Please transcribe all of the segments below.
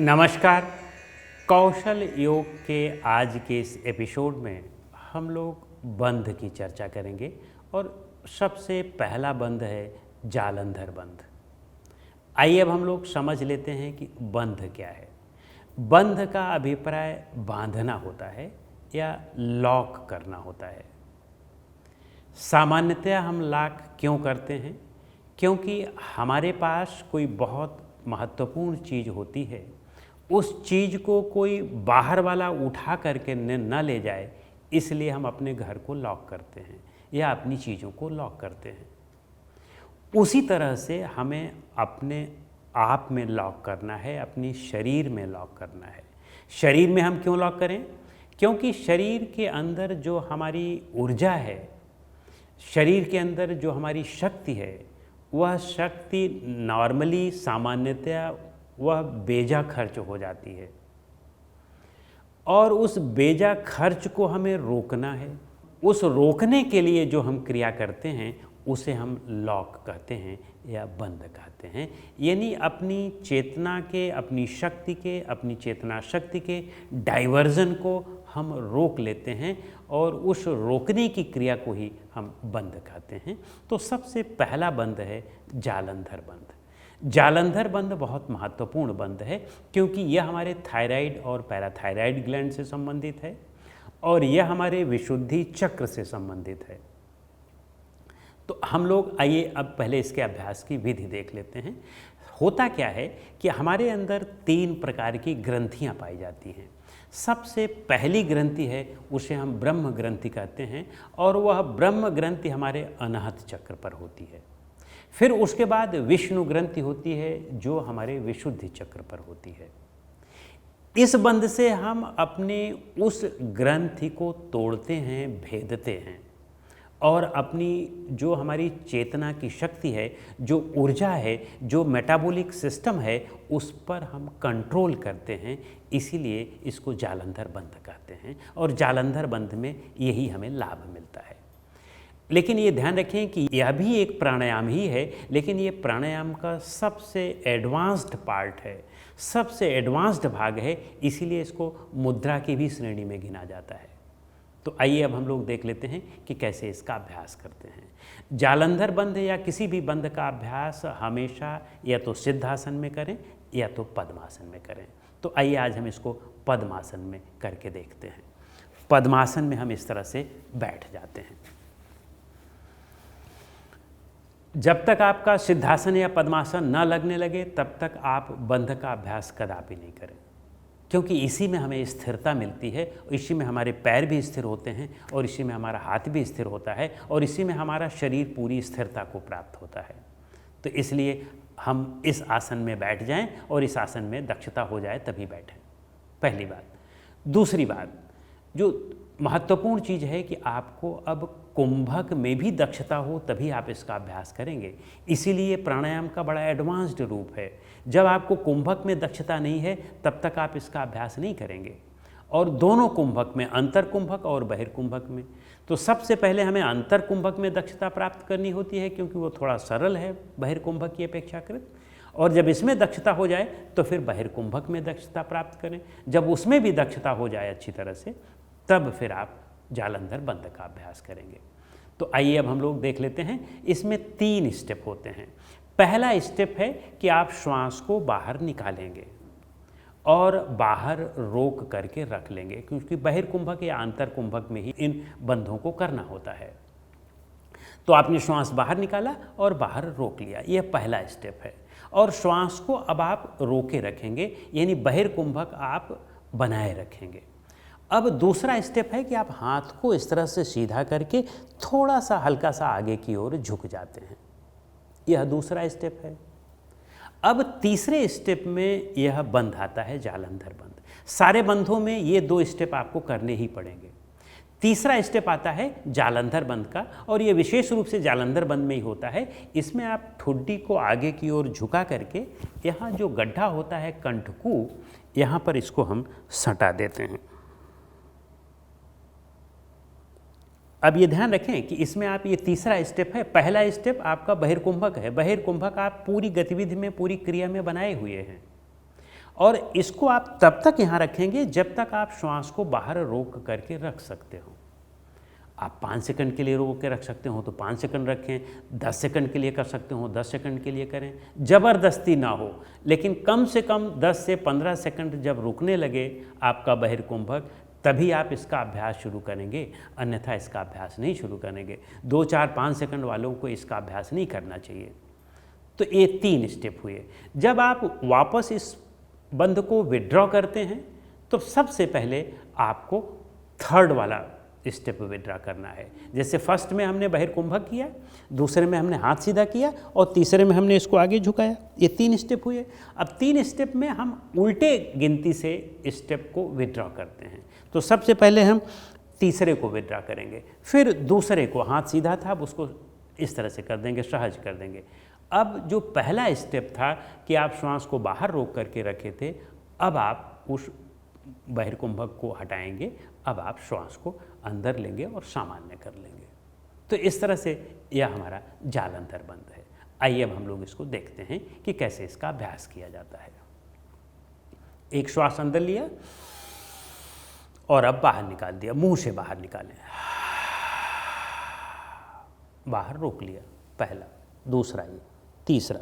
नमस्कार। कौशल योग के आज के इस एपिसोड में हम लोग बंध की चर्चा करेंगे और सबसे पहला बंध है जालंधर बंध। आइए अब हम लोग समझ लेते हैं कि बंध क्या है। बंध का अभिप्राय बांधना होता है या लॉक करना होता है। सामान्यतया हम लॉक क्यों करते हैं? क्योंकि हमारे पास कोई बहुत महत्वपूर्ण चीज़ होती है, उस चीज़ को कोई बाहर वाला उठा करके न ले जाए, इसलिए हम अपने घर को लॉक करते हैं या अपनी चीज़ों को लॉक करते हैं। उसी तरह से हमें अपने आप में लॉक करना है, अपनी शरीर में लॉक करना है। शरीर में हम क्यों लॉक करें? क्योंकि शरीर के अंदर जो हमारी ऊर्जा है, शरीर के अंदर जो हमारी शक्ति है, वह शक्ति नॉर्मली सामान्यतया वह बेजा खर्च हो जाती है और उस बेजा खर्च को हमें रोकना है। उस रोकने के लिए जो हम क्रिया करते हैं उसे हम लॉक कहते हैं या बंध कहते हैं। यानी अपनी चेतना के, अपनी शक्ति के, अपनी चेतना शक्ति के डाइवर्जन को हम रोक लेते हैं और उस रोकने की क्रिया को ही हम बंध कहते हैं। तो सबसे पहला बंध है जालंधर बंध। जालंधर बंध बहुत महत्वपूर्ण बंध है क्योंकि यह हमारे थायराइड और पैराथायराइड ग्लैंड से संबंधित है और यह हमारे विशुद्धि चक्र से संबंधित है। तो हम लोग आइए अब पहले इसके अभ्यास की विधि देख लेते हैं। होता क्या है कि हमारे अंदर 3 प्रकार की ग्रंथियां पाई जाती हैं। सबसे पहली ग्रंथि है, उसे हम ब्रह्म ग्रंथि कहते हैं और वह ब्रह्म ग्रंथि हमारे अनाहत चक्र पर होती है। फिर उसके बाद विष्णु ग्रंथि होती है जो हमारे विशुद्धि चक्र पर होती है। इस बंध से हम अपने उस ग्रंथि को तोड़ते हैं, भेदते हैं और अपनी जो हमारी चेतना की शक्ति है, जो ऊर्जा है, जो मेटाबॉलिक सिस्टम है, उस पर हम कंट्रोल करते हैं। इसीलिए इसको जालंधर बंध कहते हैं और जालंधर बंध में यही हमें लाभ मिलता है। लेकिन ये ध्यान रखें कि यह भी एक प्राणायाम ही है, लेकिन ये प्राणायाम का सबसे एडवांस्ड पार्ट है, सबसे एडवांस्ड भाग है, इसीलिए इसको मुद्रा की भी श्रेणी में गिना जाता है। तो आइए अब हम लोग देख लेते हैं कि कैसे इसका अभ्यास करते हैं। जालंधर बंध या किसी भी बंध का अभ्यास हमेशा या तो सिद्धासन में करें या तो पद्मासन में करें। तो आइए आज हम इसको पद्मासन में करके देखते हैं। पद्मासन में हम इस तरह से बैठ जाते हैं। जब तक आपका सिद्धासन या पद्मासन न लगने लगे तब तक आप बंध का अभ्यास कदापि नहीं करें, क्योंकि इसी में हमें स्थिरता मिलती है, इसी में हमारे पैर भी स्थिर होते हैं और इसी में हमारा हाथ भी स्थिर होता है और इसी में हमारा शरीर पूरी स्थिरता को प्राप्त होता है। तो इसलिए हम इस आसन में बैठ जाएं और इस आसन में दक्षता हो जाए तभी बैठें, पहली बात। दूसरी बात, जो महत्वपूर्ण चीज़ है कि आपको अब कुंभक में भी दक्षता हो तभी आप इसका अभ्यास करेंगे। इसीलिए प्राणायाम का बड़ा एडवांस्ड रूप है। जब आपको कुंभक में दक्षता नहीं है तब तक आप इसका अभ्यास नहीं करेंगे। और दोनों कुंभक में, अंतर कुंभक और बहिर्कुंभक में, तो सबसे पहले हमें अंतर कुंभक में दक्षता प्राप्त करनी होती है क्योंकि वो थोड़ा सरल है बहिर्कुंभक की अपेक्षाकृत। और जब इसमें दक्षता हो जाए तो फिर बहिर्कुंभक में दक्षता प्राप्त करें। जब उसमें भी दक्षता हो जाए अच्छी तरह से, तब फिर आप जालंधर बंध का अभ्यास करेंगे। तो आइए अब हम लोग देख लेते हैं। इसमें 3 स्टेप होते हैं। पहला स्टेप है कि आप श्वास को बाहर निकालेंगे और बाहर रोक करके रख लेंगे, क्योंकि बहिर्कुंभक या अंतर कुंभक में ही इन बंधों को करना होता है। तो आपने श्वास बाहर निकाला और बाहर रोक लिया, यह पहला स्टेप है। और श्वास को अब आप रोके रखेंगे, यानी बहिर्कुंभक आप बनाए रखेंगे। अब दूसरा स्टेप है कि आप हाथ को इस तरह से सीधा करके थोड़ा सा हल्का सा आगे की ओर झुक जाते हैं, यह दूसरा स्टेप है। अब तीसरे स्टेप में यह बंध आता है, जालंधर बंध। सारे बंधों में ये 2 स्टेप आपको करने ही पड़ेंगे। तीसरा स्टेप आता है जालंधर बंध का और ये विशेष रूप से जालंधर बंध में ही होता है। इसमें आप ठुड्डी को आगे की ओर झुका करके यहाँ जो गड्ढा होता है कंठकू, यहाँ पर इसको हम सटा देते हैं। अब ये ध्यान रखें कि इसमें आप, ये तीसरा स्टेप है। पहला स्टेप आपका बहिर्कुंभक है। बहिर्कुंभक आप पूरी गतिविधि में, पूरी क्रिया में बनाए हुए हैं और इसको आप तब तक यहाँ रखेंगे जब तक आप श्वास को बाहर रोक करके रख सकते हो। आप 5 सेकंड के लिए रोक के रख सकते हो तो 5 सेकंड रखें, 10 सेकंड के लिए कर सकते हो 10 सेकंड के लिए करें, ज़बरदस्ती ना हो, लेकिन कम से कम 10 से 15 सेकंड जब रुकने लगे आपका बहिर्कुंभक, तभी आप इसका अभ्यास शुरू करेंगे, अन्यथा इसका अभ्यास नहीं शुरू करेंगे। 2, 4, 5 सेकंड वालों को इसका अभ्यास नहीं करना चाहिए। तो ये 3 स्टेप हुए। जब आप वापस इस बंध को विड्रॉ करते हैं तो सबसे पहले आपको थर्ड वाला स्टेप विड्रॉ करना है। जैसे फर्स्ट में हमने बहिर्कुंभक किया, दूसरे में हमने हाथ सीधा किया और तीसरे में हमने इसको आगे झुकाया। ये 3 स्टेप हुए। अब 3 स्टेप में हम उल्टे गिनती से स्टेप को विड्रॉ करते हैं। तो सबसे पहले हम तीसरे को विड्रॉ करेंगे, फिर दूसरे को, हाथ सीधा था अब उसको इस तरह से कर देंगे, सहज कर देंगे। अब जो पहला स्टेप था कि आप श्वास को बाहर रोक करके रखे थे, अब आप उस बहिर्कुंभक को हटाएंगे, अब आप श्वास को अंदर लेंगे और सामान्य कर लेंगे। तो इस तरह से यह हमारा जालंधर बंध है। आइए अब हम लोग इसको देखते हैं कि कैसे इसका अभ्यास किया जाता है। एक श्वास अंदर लिया और अब बाहर निकाल दिया, मुंह से बाहर निकालें, बाहर रोक लिया, पहला, दूसरा, ये तीसरा।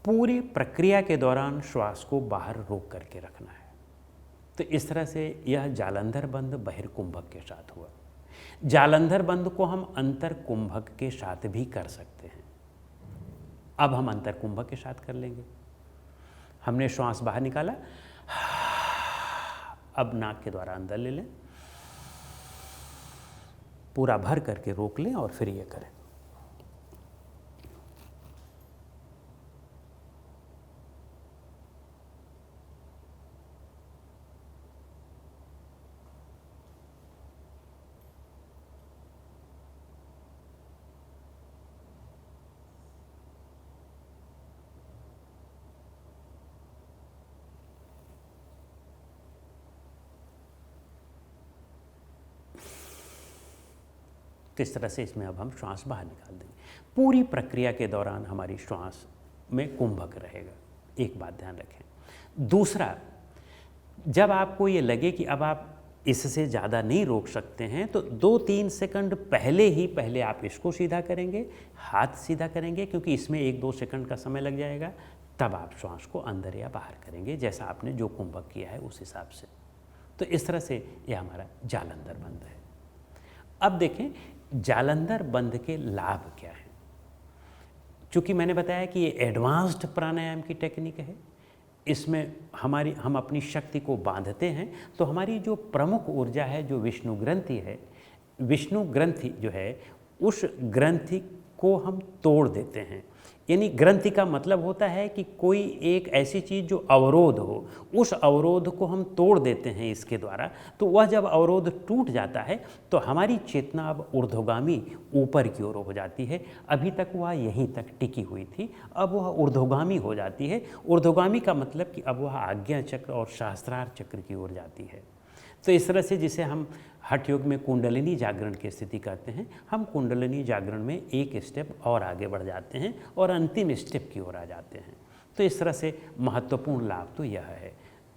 पूरी प्रक्रिया के दौरान श्वास को बाहर रोक करके रखना है। तो इस तरह से यह जालंधर बंध बहिर्कुंभक के साथ हुआ। जालंधर बंध को हम अंतर कुंभक के साथ भी कर सकते हैं। अब हम अंतर कुंभक के साथ कर लेंगे। हमने श्वास बाहर निकाला, अब नाक के द्वारा अंदर ले लें, पूरा भर करके रोक लें और फिर ये करें। तो इस तरह से इसमें अब हम श्वास बाहर निकाल देंगे। पूरी प्रक्रिया के दौरान हमारी श्वास में कुंभक रहेगा, एक बात ध्यान रखें। दूसरा, जब आपको ये लगे कि अब आप इससे ज़्यादा नहीं रोक सकते हैं तो 2-3 सेकंड पहले आप इसको सीधा करेंगे, हाथ सीधा करेंगे, क्योंकि इसमें 1-2 सेकंड का समय लग जाएगा। तब आप श्वास को अंदर या बाहर करेंगे, जैसा आपने जो कुंभक किया है उस हिसाब से। तो इस तरह से यह हमारा जालंधर बंध है। अब देखें जालंधर बंध के लाभ क्या हैं। चूँकि मैंने बताया कि ये एडवांस्ड प्राणायाम की टेक्निक है, इसमें हम अपनी शक्ति को बांधते हैं, तो हमारी जो प्रमुख ऊर्जा है, जो विष्णु ग्रंथि है, विष्णु ग्रंथि जो है, उस ग्रंथि को हम तोड़ देते हैं। यानी ग्रंथि का मतलब होता है कि कोई एक ऐसी चीज़ जो अवरोध हो, उस अवरोध को हम तोड़ देते हैं इसके द्वारा। तो वह जब अवरोध टूट जाता है तो हमारी चेतना अब ऊर्ध्वगामी ऊपर की ओर हो जाती है। अभी तक वह यहीं तक टिकी हुई थी, अब वह ऊर्ध्वगामी हो जाती है। ऊर्ध्वगामी का मतलब कि अब वह आज्ञा चक्र और सहस्त्रार चक्र की ओर जाती है। तो इस तरह से जिसे हम हठ योग में कुंडलिनी जागरण की स्थिति कहते हैं, हम कुंडलिनी जागरण में एक स्टेप और आगे बढ़ जाते हैं और अंतिम स्टेप की ओर आ जाते हैं। तो इस तरह से महत्वपूर्ण लाभ तो यह है।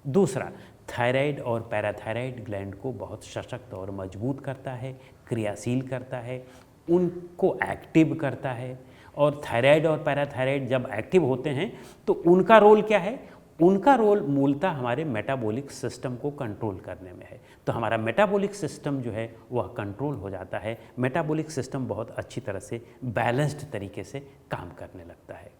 दूसरा, थायराइड और पैराथायराइड ग्लैंड को बहुत सशक्त और मजबूत करता है, क्रियाशील करता है, उनको एक्टिव करता है। और थायराइड और पैराथायराइड जब एक्टिव होते हैं तो उनका रोल क्या है? उनका रोल मूलतः हमारे मेटाबॉलिक सिस्टम को कंट्रोल करने में है। तो हमारा मेटाबॉलिक सिस्टम जो है वह कंट्रोल हो जाता है। मेटाबॉलिक सिस्टम बहुत अच्छी तरह से बैलेंस्ड तरीके से काम करने लगता है।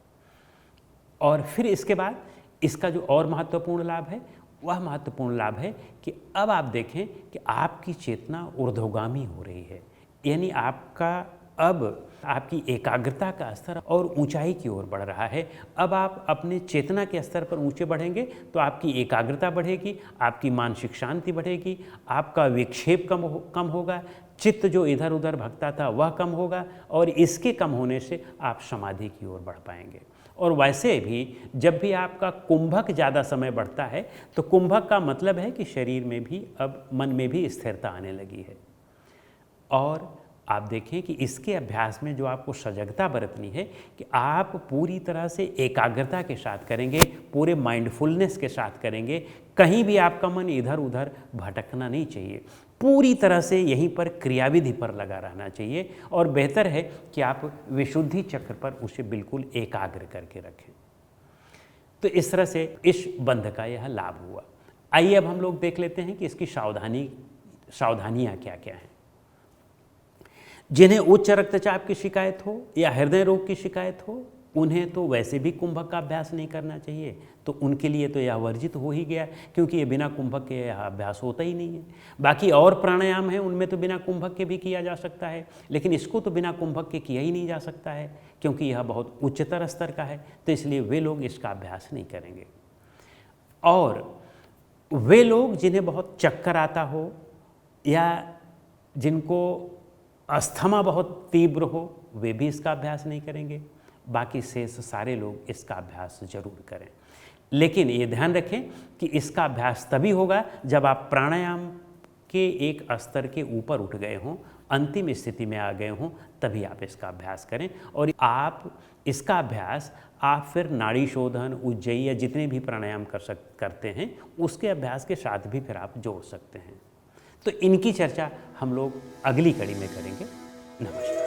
और फिर इसके बाद इसका जो और महत्वपूर्ण लाभ है, वह महत्वपूर्ण लाभ है कि अब आप देखें कि आपकी चेतना ऊर्ध्वगामी हो रही है। यानी आपका अब आपकी एकाग्रता का स्तर और ऊंचाई की ओर बढ़ रहा है। अब आप अपने चेतना के स्तर पर ऊंचे बढ़ेंगे तो आपकी एकाग्रता बढ़ेगी, आपकी मानसिक शांति बढ़ेगी, आपका विक्षेप कम होगा, चित्त जो इधर उधर भटकता था वह कम होगा, और इसके कम होने से आप समाधि की ओर बढ़ पाएंगे। और वैसे भी जब भी आपका कुंभक ज़्यादा समय बढ़ता है तो कुंभक का मतलब है कि शरीर में भी, अब मन में भी स्थिरता आने लगी है। और आप देखें कि इसके अभ्यास में जो आपको सजगता बरतनी है कि आप पूरी तरह से एकाग्रता के साथ करेंगे, पूरे माइंडफुलनेस के साथ करेंगे, कहीं भी आपका मन इधर उधर भटकना नहीं चाहिए, पूरी तरह से यहीं पर क्रियाविधि पर लगा रहना चाहिए। और बेहतर है कि आप विशुद्धि चक्र पर उसे बिल्कुल एकाग्र करके रखें। तो इस तरह से इस बंध का यह लाभ हुआ। आइए अब हम लोग देख लेते हैं कि इसकी सावधानियाँ क्या क्या हैं। जिन्हें उच्च रक्तचाप की शिकायत हो या हृदय रोग की शिकायत हो, उन्हें तो वैसे भी कुंभक का अभ्यास नहीं करना चाहिए, तो उनके लिए तो यह वर्जित हो ही गया, क्योंकि ये बिना कुंभक के यह अभ्यास होता ही नहीं है। बाकी और प्राणायाम हैं, उनमें तो बिना कुंभक के भी किया जा सकता है, लेकिन इसको तो बिना कुंभक के किया ही नहीं जा सकता है, क्योंकि यह बहुत उच्चतर स्तर का है, तो इसलिए वे लोग इसका अभ्यास नहीं करेंगे। और वे लोग जिन्हें बहुत चक्कर आता हो या जिनको अस्थमा बहुत तीव्र हो, वे भी इसका अभ्यास नहीं करेंगे। बाकी शेष सारे लोग इसका अभ्यास जरूर करें, लेकिन ये ध्यान रखें कि इसका अभ्यास तभी होगा जब आप प्राणायाम के एक स्तर के ऊपर उठ गए हों, अंतिम स्थिति में आ गए हों, तभी आप इसका अभ्यास करें। और आप इसका अभ्यास आप फिर नाड़ी शोधन, उज्जयी या जितने भी प्राणायाम करते हैं उसके अभ्यास के साथ भी फिर आप जोड़ सकते हैं। तो इनकी चर्चा हम लोग अगली कड़ी में करेंगे। नमस्कार।